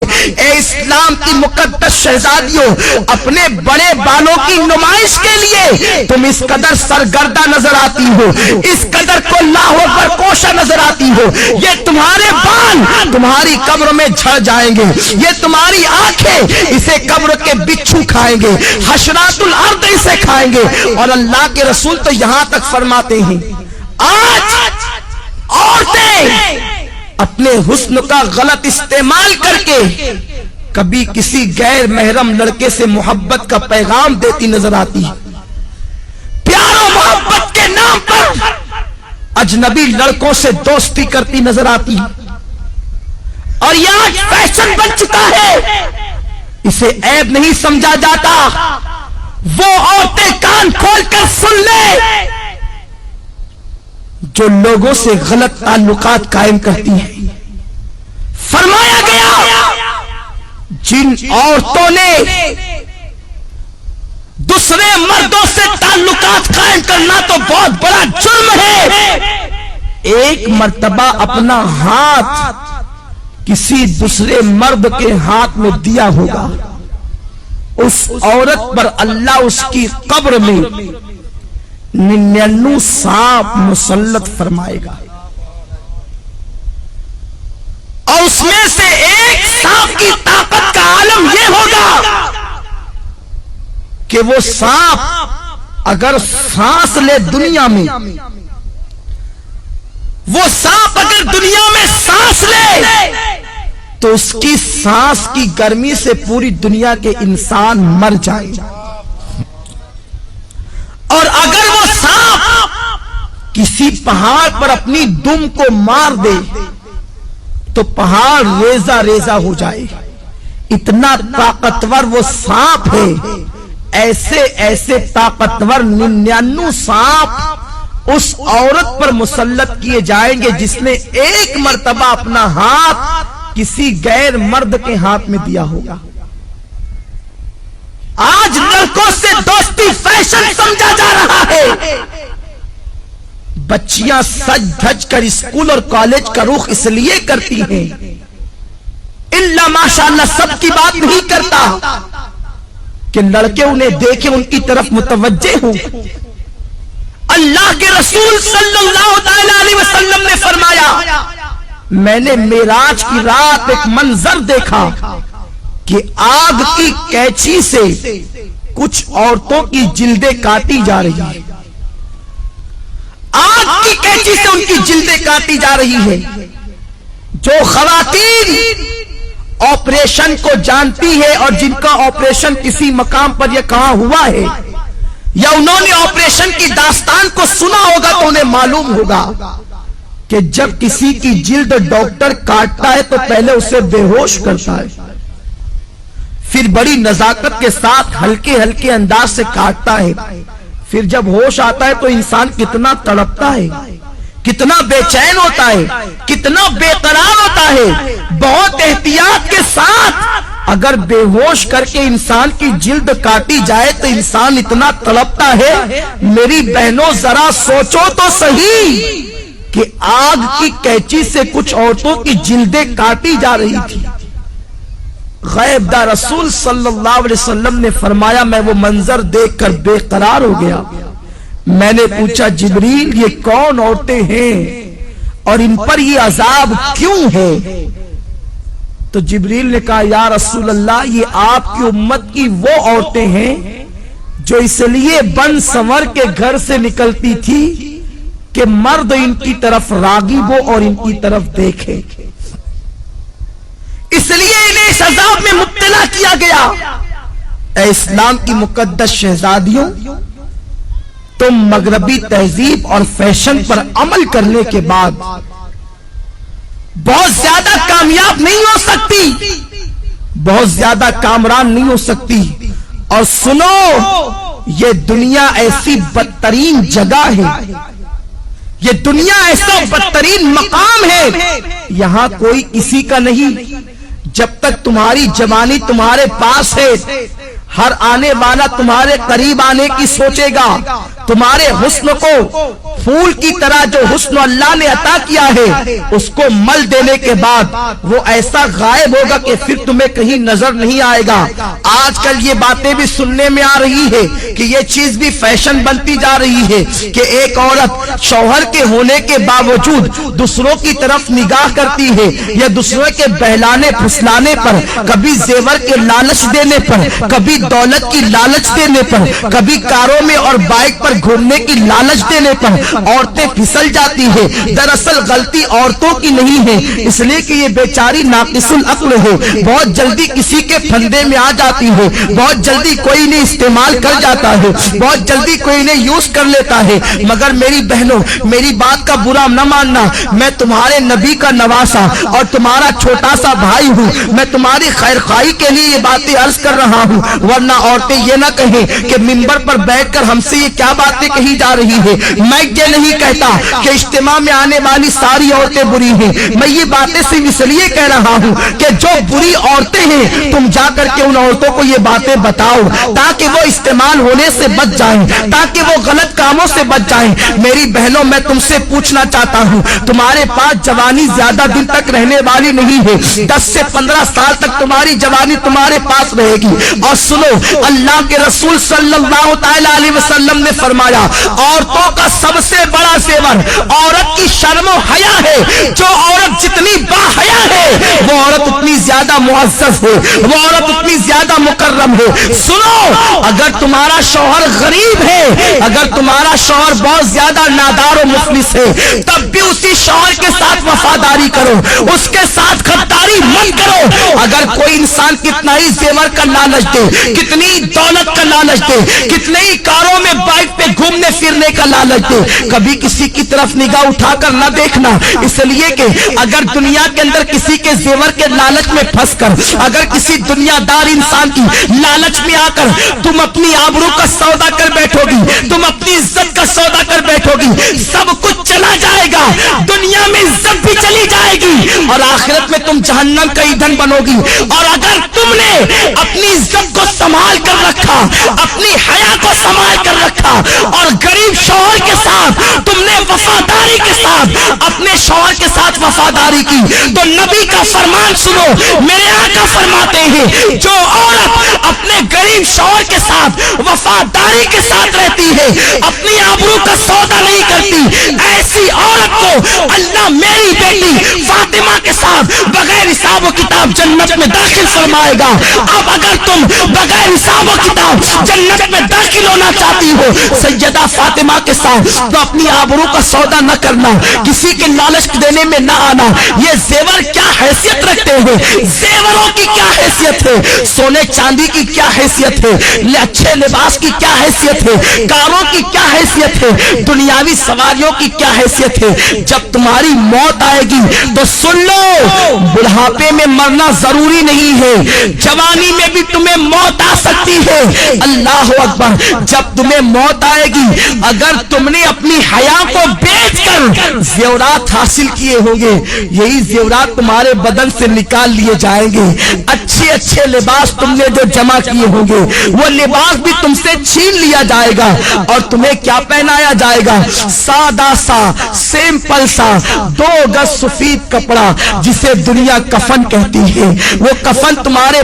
اے اسلام کی مقدس شہزادیوں، اپنے بڑے بالوں کی نمائش کے لیے تم اس قدر سرگردہ نظر آتی ہو، اس قدر کو اللہ اکبر کوشا نظر آتی ہو۔ یہ تمہارے بال تمہاری قبر میں جھڑ جائیں گے، یہ تمہاری آنکھیں اسے قبر کے بچھو کھائیں گے، حشرات الارض اسے کھائیں گے۔ اور اللہ کے رسول تو یہاں تک فرماتے ہیں آج عورتیں اپنے حسن کا غلط استعمال کر کے کبھی کسی غیر محرم لڑکے سے محبت کا پیغام دیتی نظر آتی، پیار و محبت کے نام پر اجنبی لڑکوں سے دوستی کرتی نظر آتی، اور یہ آج فیشن بن چکا ہے، اسے عیب نہیں سمجھا جاتا۔ وہ عورتیں کان کھول کر سن لے جو لوگوں سے غلط تعلقات قائم کرتی ہیں۔ فرمایا گیا جن عورتوں نے دوسرے مردوں سے تعلقات قائم کرنا تو بہت بڑا جرم ہے، ایک مرتبہ اپنا ہاتھ کسی دوسرے مرد کے ہاتھ میں دیا ہوگا، اس عورت پر اللہ اس کی قبر میں 99 سانپ مسلط فرمائے گا، اور اس میں سے ایک سانپ کی طاقت کا عالم یہ ہوگا کہ وہ سانپ اگر سانس لے دنیا میں، وہ سانپ اگر دنیا میں سانس لے تو اس کی سانس کی گرمی سے پوری دنیا کے انسان مر جائیں، اور اگر وہ سانپ کسی پہاڑ پر اپنی دم کو مار دے تو پہاڑ ریزہ ریزہ ہو جائے، اتنا طاقتور وہ سانپ ہے۔ ایسے ایسے طاقتور 99 سانپ اس عورت پر مسلط کیے جائیں گے جس نے ایک مرتبہ اپنا ہاتھ کسی غیر مرد کے ہاتھ میں دیا ہوگا۔ آج لڑکوں سے دوستی فیشن سمجھا جا رہا ہے، بچیاں سج دھج کر اسکول اور کالج کا رخ اس لیے کرتی ہیں، اللہ ماشاءاللہ سب کی بات نہیں کرتا کہ لڑکے انہیں دیکھیں ان کی طرف متوجہ ہوں۔ اللہ کے رسول صلی اللہ علیہ وسلم نے فرمایا میں نے معراج کی رات ایک منظر دیکھا کہ آگ کی کینچی سے کچھ عورتوں کی جلدیں کاٹی جا رہی ہیں، آگ کی کینچی سے ان کی جلدیں کاٹی جا رہی ہے۔ جو خواتین آپریشن کو جانتی ہے اور جن کا آپریشن کسی مقام پر یہ کہاں ہوا ہے یا انہوں نے آپریشن کی داستان کو سنا ہوگا تو انہیں معلوم ہوگا کہ جب کسی کی جلد ڈاکٹر کاٹتا ہے تو پہلے اسے بے ہوش کرتا ہے، پھر بڑی نزاکت کے ساتھ ہلکے ہلکے انداز سے کاٹتا ہے، پھر جب ہوش آتا ہے تو انسان کتنا تڑپتا ہے، کتنا بے چین ہوتا ہے، کتنا بے قرار ہوتا ہے۔ بہت احتیاط کے ساتھ اگر بے ہوش کر کے انسان کی جلد کاٹی جائے تو انسان اتنا تڑپتا ہے۔ میری بہنوں ذرا سوچو تو صحیح کہ آگ کی کینچی سے کچھ عورتوں کی جلدیں کاٹی جا رہی تھی۔ غیب دار رسول صلی اللہ علیہ وسلم نے فرمایا میں وہ منظر دیکھ کر بے قرار ہو گیا۔ میں نے پوچھا جبریل یہ کون عورتیں ہیں اور ان پر یہ عذاب کیوں ہے؟ تو جبریل نے کہا یا رسول اللہ یہ آپ کی امت کی وہ عورتیں ہیں جو اس لیے بن سنور کے گھر سے نکلتی تھی کہ مرد ان کی طرف راغب ہو اور ان کی طرف دیکھے، اس لیے انہیں اس عذاب میں مبتلا کیا گیا۔ اے اسلام کی مقدس شہزادیوں، تم مغربی تہذیب اور فیشن پر عمل کرنے کے بعد بہت زیادہ کامیاب نہیں ہو سکتی، بہت زیادہ کامران نہیں ہو سکتی۔ اور سنو یہ دنیا ایسی بدترین جگہ ہے، یہ دنیا ایسا بدترین مقام ہے، یہاں کوئی کسی کا نہیں۔ جب تک تمہاری جوانی تمہارے پاس ہے ہر آنے والا تمہارے قریب آنے کی سوچے گا، تمہارے حسن کو پھول کی طرح جو حسن اللہ نے عطا کیا ہے اس کو مل دینے کے بعد وہ ایسا غائب ہوگا کہ پھر تمہیں کہیں نظر نہیں آئے گا۔ آج کل یہ باتیں بھی سننے میں آ رہی ہے کہ یہ چیز بھی فیشن بنتی جا رہی ہے کہ ایک عورت شوہر کے ہونے کے باوجود دوسروں کی طرف نگاہ کرتی ہے یا دوسروں کے بہلانے پھسلانے پر، کبھی زیور کے لالچ دینے پر، کبھی دولت کی لالچ دینے پر، کبھی کاروں میں اور بائک پر گھومنے کی لالچ دینے پر عورتیں پھسل جاتی ہے۔ دراصل غلطی عورتوں کی نہیں ہے، اس لیے کہ یہ بیچاری ناقص العقل ہے، بہت جلدی کسی کے پھندے میں آ جاتی ہے، بہت جلدی کوئی نے استعمال کر جاتا ہے، بہت جلدی کوئی نے یوز کر لیتا ہے۔ مگر میری بہنوں، میری بات کا برا نہ ماننا، میں تمہارے نبی کا نواسا اور تمہارا چھوٹا سا بھائی ہوں، میں تمہاری خیر خواہی کے لیے یہ باتیں عرض کر رہا ہوں، ورنہ عورتیں یہ نہ کہیں کہ منبر پر بیٹھ کر ہم سے یہ کیا باتیں کہی جا رہی ہے۔ میں یہ نہیں کہتا کہ اجتماع میں آنے والی ساری عورتیں بری ہیں، میں یہ باتیں صرف اس لیے کہہ رہا ہوں کہ جو بری عورتیں ہیں تم جا کر کے ان عورتوں کو یہ باتیں بتاؤ تاکہ وہ استعمال ہونے سے بچ جائیں، تاکہ وہ غلط کاموں سے بچ جائیں۔ میری بہنوں، میں تم سے پوچھنا چاہتا ہوں، تمہارے پاس جوانی زیادہ دن تک رہنے والی نہیں ہے، 10 سے 15 سال تک تمہاری جوانی تمہارے پاس رہے گی۔ اور سنو، اللہ کے رسول صلی اللہ تعالی علیہ وسلم نے فرمایا، عورتوں کا سب سے بڑا زیور عورت کی شرم و حیا ہے۔ جو عورت جتنی باحیا ہے وہ عورت اتنی زیادہ معزز ہے، وہ عورت اتنی زیادہ مکرم ہے۔ سنو، اگر تمہارا شوہر غریب ہے، اگر تمہارا شوہر بہت زیادہ نادار و مفلس ہے، تب بھی اسی شوہر کے ساتھ وفاداری کرو، اس کے ساتھ غداری مت کرو۔ اگر کوئی انسان کتنا ہی زیور کا لالچ دے، کتنی دولت کا لالچ دے، کتنے ہی کاروں میں بائک پہ گھومنے پھرنے کا لالچ دے، کبھی کسی کی طرف نگاہ اٹھا کر نہ دیکھنا، اس لیے کہ اگر دنیا کے اندر کسی کے زیور کے لالچ میں پھنس کر، اگر کسی دنیا دار انسان کی لالچ میں آ کر تم اپنی آبرو کا سودا کر بیٹھو گی، تم اپنی عزت کا سودا کر بیٹھو گی، سب کچھ چلا جائے گا، دنیا میں عزت بھی چلی جائے گی اور آخرت میں تم جہنم کا ایندھن بنو گی۔ اور اگر تم نے اپنی عزت کو سنبھال کر رکھا، اپنی حیا کو سنبھال کر رکھا اور غریب شوہر کے ساتھ تم نے وفاداری کے ساتھ اپنے شوہر کے ساتھ وفاداری کی، تو نبی کا فرمان سنو، میرے آقا فرماتے ہیں، جو عورت اپنے غریب شوہر کے ساتھ وفاداری کے ساتھ رہتی ہے، اپنی آبرو کا سودا نہیں کرتی، ایسی عورت کو اللہ میری بیٹی فاطمہ کے ساتھ بغیر حساب و کتاب جنت میں داخل فرمائے گا۔ اب اگر تم بغیر حساب و کتاب جنت میں داخل ہونا چاہتی ہو سیدہ فاطمہ کے ساتھ، تو اپنی آبرو کا سودا نہ کرنا، کسی کے لالچ دینے میں نہ آنا۔ یہ زیور کیا حیثیت رکھتے ہیں، زیوروں کی کیا حیثیت ہے، سونے چاندی کی کیا حیثیت ہے، اچھے لباس کی کیا حیثیت ہے، کاروں کی کیا حیثیت ہے، دنیاوی سواریوں کی کیا حیثیت ہے۔ جب تمہاری موت آئے گی تو سن لو، بڑھاپے میں مرنا ضروری نہیں ہے، جوانی میں بھی تمہیں موت آ سکتی ہے۔ اللہ اکبر، جب تمہیں موت آئے گی، اگر تم نے اپنی حیا کو بیچ کر زیورات حاصل کیے ہوں گے، یہی زیورات تمہارے بدن سے نکال لیے جائیں گے۔ اچھے اچھے لباس تم نے جو جمع کیے ہوں گے، وہ لباس بھی تم سے چھین لیا جائے گا اور تمہیں کیا پہنایا جائے گا؟ سادہ سا، سمپل سا 2 گز سفید کپڑا، جسے دنیا کفن کہتی ہے، وہ کفن تمہارے